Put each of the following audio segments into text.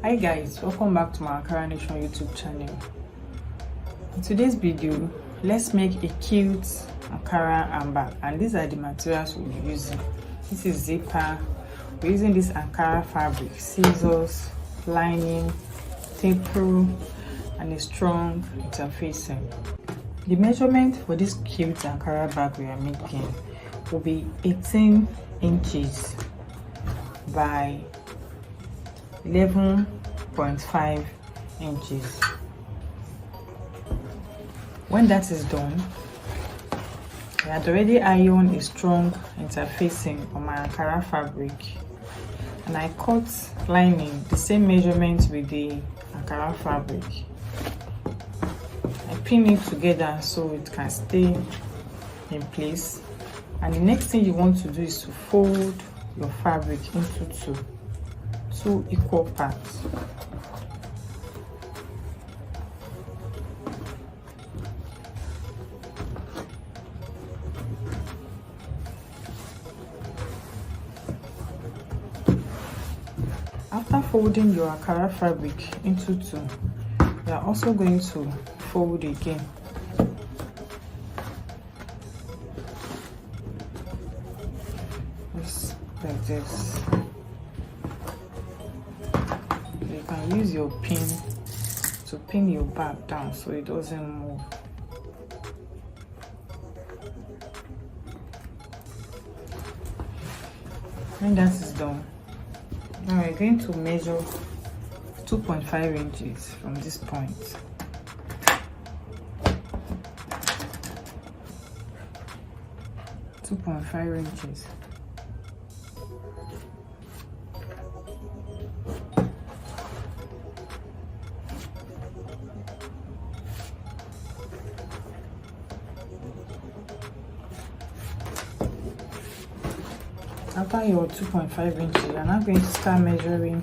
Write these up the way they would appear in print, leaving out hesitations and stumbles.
Hi guys, welcome back to my Myankaranation YouTube channel. In today's video, let's make a cute Ankara handbag, and these are the materials we'll be using. This is zipper. We're using this Ankara fabric, scissors, lining, tape rule, and a strong interfacing. The measurement for this cute Ankara bag we are making will be 18 inches by 11.5 inches. When that is done, I had already ironed a strong interfacing on my Ankara fabric, and I cut lining the same measurement with the Ankara fabric. I pin it together so it can stay in place, and the next thing you want to do is to fold your fabric into two equal parts. After folding your Ankara fabric into two, you are also going to fold again. Just like this. You can use your pin to pin your bag down so it doesn't move. When that is done, now we're going to measure 2.5 inches from this point. .5 inches. After your 2.5 inches, you're now going to start measuring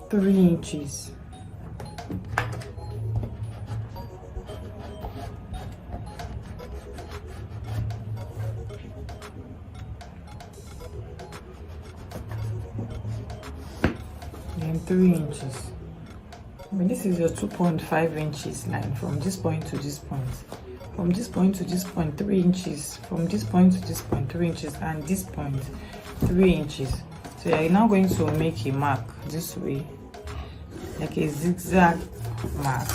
3 inches. Then 3 inches. But this is your 2.5 inches line from this point to this point. From this point to this point, 3 inches. From this point to this point, 3 inches. And this point, 3 inches. So you're now going to make a mark this way, like a zigzag mark.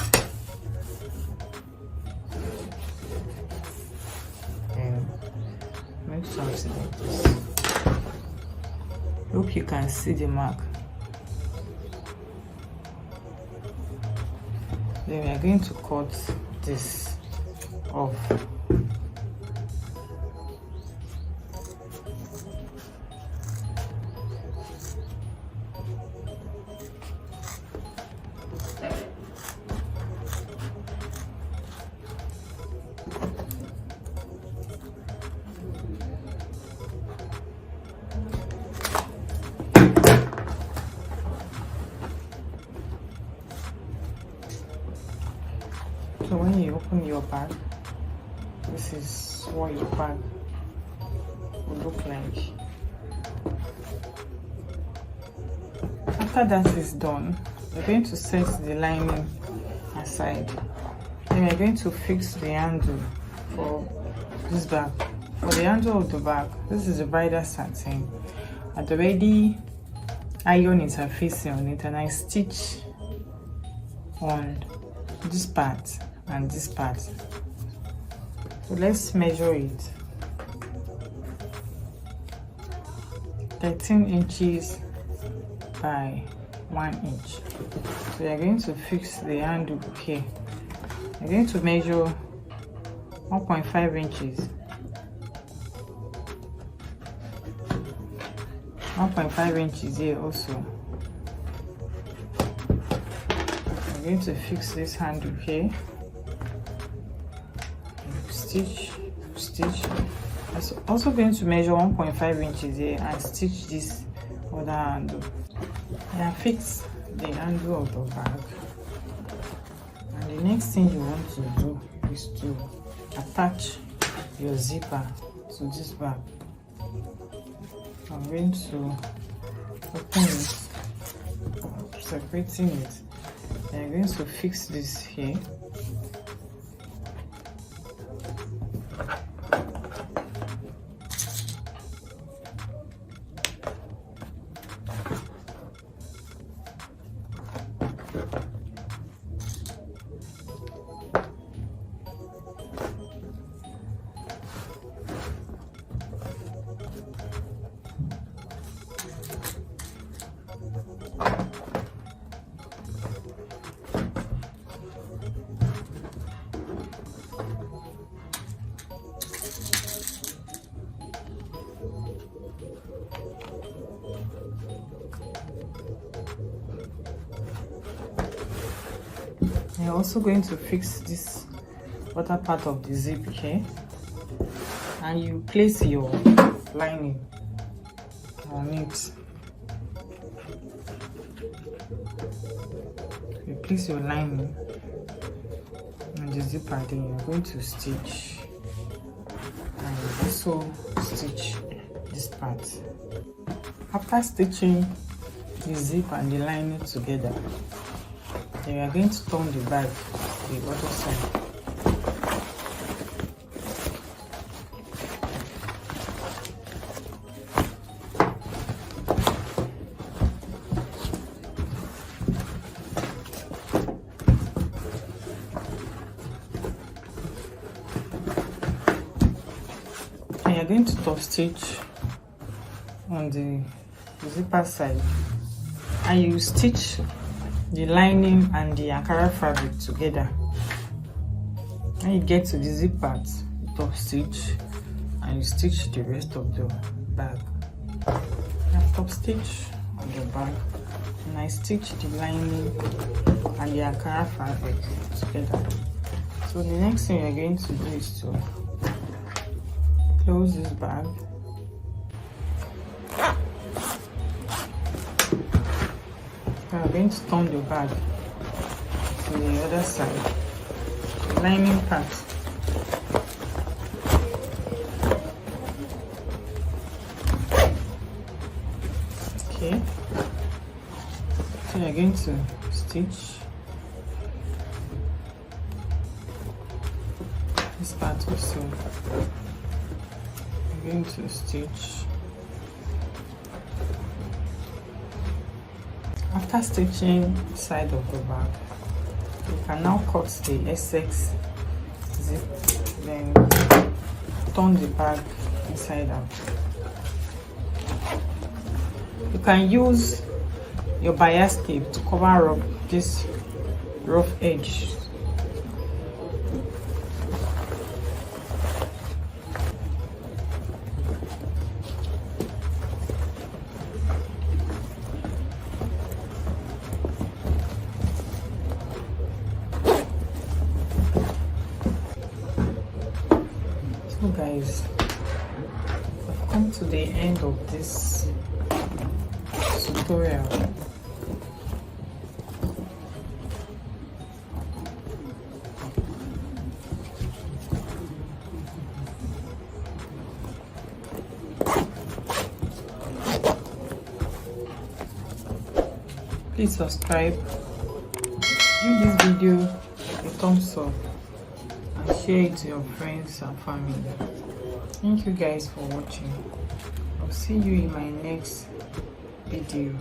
And make something like this. Hope you can see the mark. Then we are going to cut this off. So when you open your bag, this is what your bag will look like. After that is done, we're going to set the lining aside. Then we're going to fix the handle for this bag. For the handle of the bag, this is a bridal satin. I'd already iron interfacing on it, and I stitch on this part and this part. So let's measure it. 13 inches by 1 inch. So you're going to fix the handle here. You're going to measure 1.5 inches. 1.5 inches here also. going to fix this handle here. Stitch. I'm also going to measure 1.5 inches here and stitch this other handle. And fix the handle of the bag. And the next thing you want to do is to attach your zipper to this bag. I'm going to open it, separating it. And I'm going to fix this here. You're also going to fix this other part of the zip here, and you place your lining on it. You place your lining on the zipper, then you're going to stitch and also stitch this part. After stitching the zip and the lining together, then we are going to turn the bag to the other side. And you are going to top stitch on the zipper side, and you stitch the lining and the Ankara fabric together. When you get to the zip part, you top stitch and you stitch the rest of the bag. I top stitch on the bag and I stitch the lining and the Ankara fabric together. So the next thing you're going to do is to close this bag. I'm going to turn the bag to the other side, the lining part. Okay, so you're going to stitch this part also. I'm going to stitch. After stitching the side of the bag, you can now cut the excess zip, then turn the bag inside out. You can use your bias tape to cover up this rough edge. So guys, I've come to the end of this tutorial. Please subscribe, give this video a thumbs up, and share it to your friends and family. Thank you guys for watching. I'll see you in my next video.